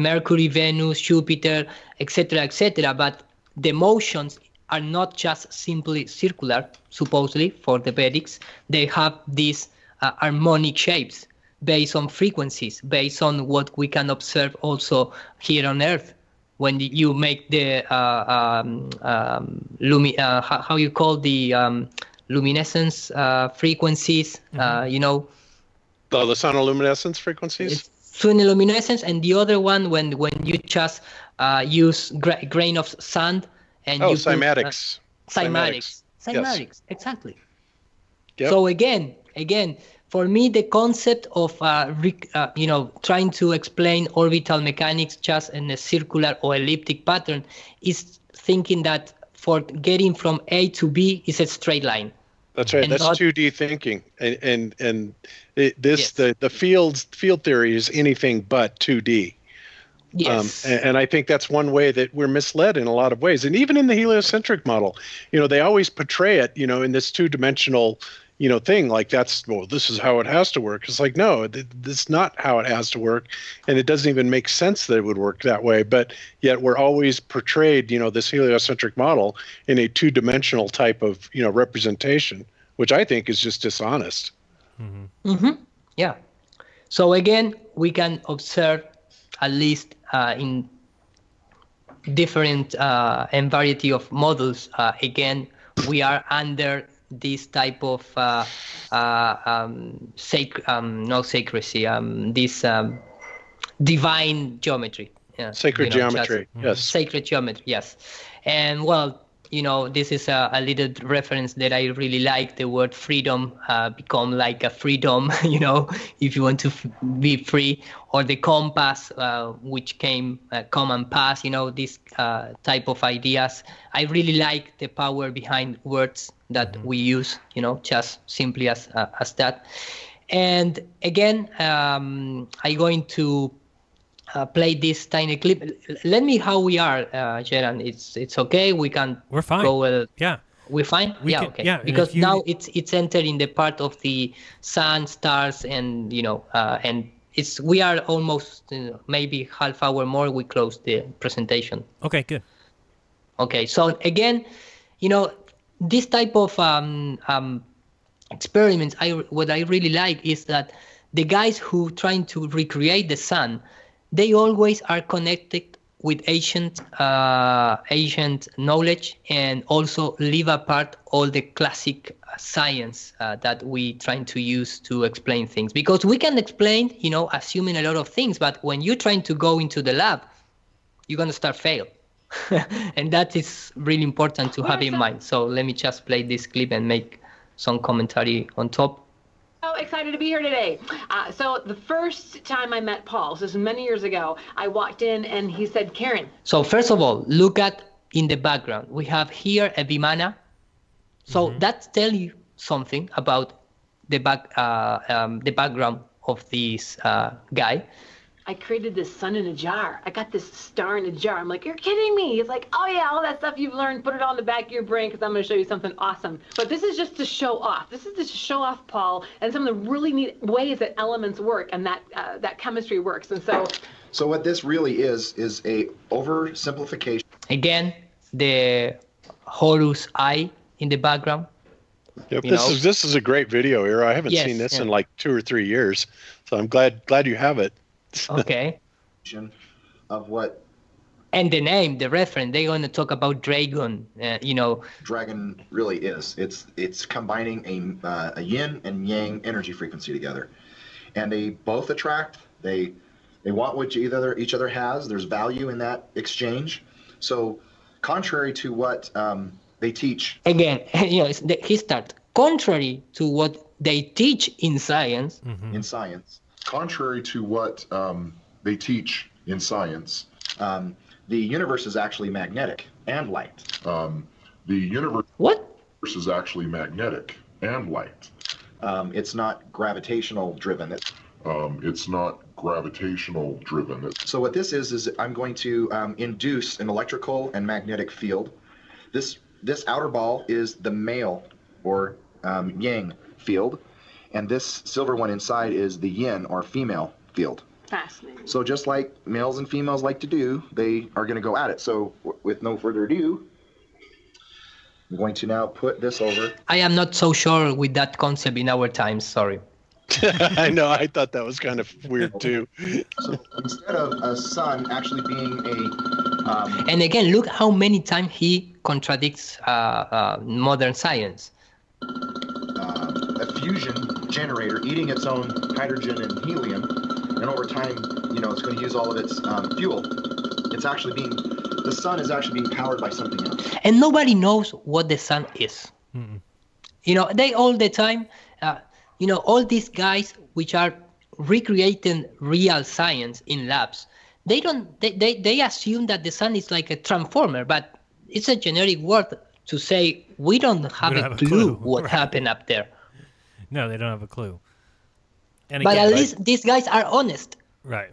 Mercury, Venus, Jupiter, etc., etc. But the motions are not just simply circular, supposedly, for the Vedics. They have these harmonic shapes based on frequencies, based on what we can observe also here on Earth. When you make the how you call the luminescence frequencies, Oh, the sonoluminescence frequencies? Sonoluminescence, and the other one when you just use grain of sand and you cymatics. Cymatics, exactly. Yep. So again, for me, the concept of trying to explain orbital mechanics just in a circular or elliptic pattern is thinking that for getting from A to B is a straight line. That's right. That's 2D thinking, and the field theory is anything but 2D. Yes. And I think that's one way that we're misled in a lot of ways. And even in the heliocentric model, they always portray it, in this two-dimensional, thing, like this is how it has to work. It's like, no, that's not how it has to work. And it doesn't even make sense that it would work that way. But yet we're always portrayed, this heliocentric model in a two-dimensional type of, representation, which I think is just dishonest. Yeah. So again, we can observe, at least in different and variety of models, again, we are under this type of this divine geometry. Sacred geometry, yes. Sacred geometry, yes. And well, this is a little reference that I really like. The word freedom become like a freedom, if you want to be free, or the compass, which come and pass, this type of ideas. I really like the power behind words that we use, just simply as that. And again, I'm going to play this tiny clip. Let me how we are, Geran. It's okay. We're fine. Go. Yeah. We're fine. Okay. Yeah. Because now it's entered in the part of the sun, stars, and and we are almost maybe half hour more. We close the presentation. Okay. Good. Okay. So again, this type of experiments, what I really like is that the guys who trying to recreate the sun, they always are connected with ancient knowledge, and also leave apart all the classic science that we trying to use to explain things. Because we can explain, assuming a lot of things, but when you're trying to go into the lab, you're going to start fail. And that is really important to have in mind. So let me just play this clip and make some commentary on top. So excited to be here today. So the first time I met Paul, this is many years ago, I walked in and he said, Karen. So first of all, look at in the background. We have here a Vimana. So that tells you something about the background of this guy. I created this sun in a jar. I got this star in a jar. I'm like, you're kidding me. He's like, oh yeah, all that stuff you've learned, put it on the back of your brain because I'm going to show you something awesome. But this is just to show off. This is to show off Paul and some of the really neat ways that elements work and that chemistry works. And so what this really is a oversimplification. Again, the Horus eye in the background. Yep, this is a great video here. I haven't seen this in like 2 or 3 years, so I'm glad you have it. Okay. Of what? And the name, the reference, they're going to talk about dragon. Dragon really is. It's combining a yin and yang energy frequency together, and they both attract. They want what each other has. There's value in that exchange. So, contrary to what they teach. Again, he starts contrary to what they teach in science. In science. Contrary to what they teach in science, the universe is actually magnetic and light. The universe is actually magnetic and light. It's not gravitational driven. It's not gravitational driven. So what this is I'm going to induce an electrical and magnetic field. This outer ball is the male or yang field. And this silver one inside is the yin or female field. Fascinating. So just like males and females like to do, they are going to go at it. So with no further ado, I'm going to now put this over. I am not so sure with that concept in our times. Sorry. I know. I thought that was kind of weird too. So instead of a sun actually being a And again, look how many times he contradicts modern science. a fusion generator eating its own hydrogen and helium, and over time, it's going to use all of its fuel. It's actually the sun is actually being powered by something else. And nobody knows what the sun is. They all the time, all these guys which are recreating real science in labs, they assume that the sun is like a transformer, but it's a generic word to say we don't have a clue what happened up there. No, they don't have a clue. And but again, at least these guys are honest. Right.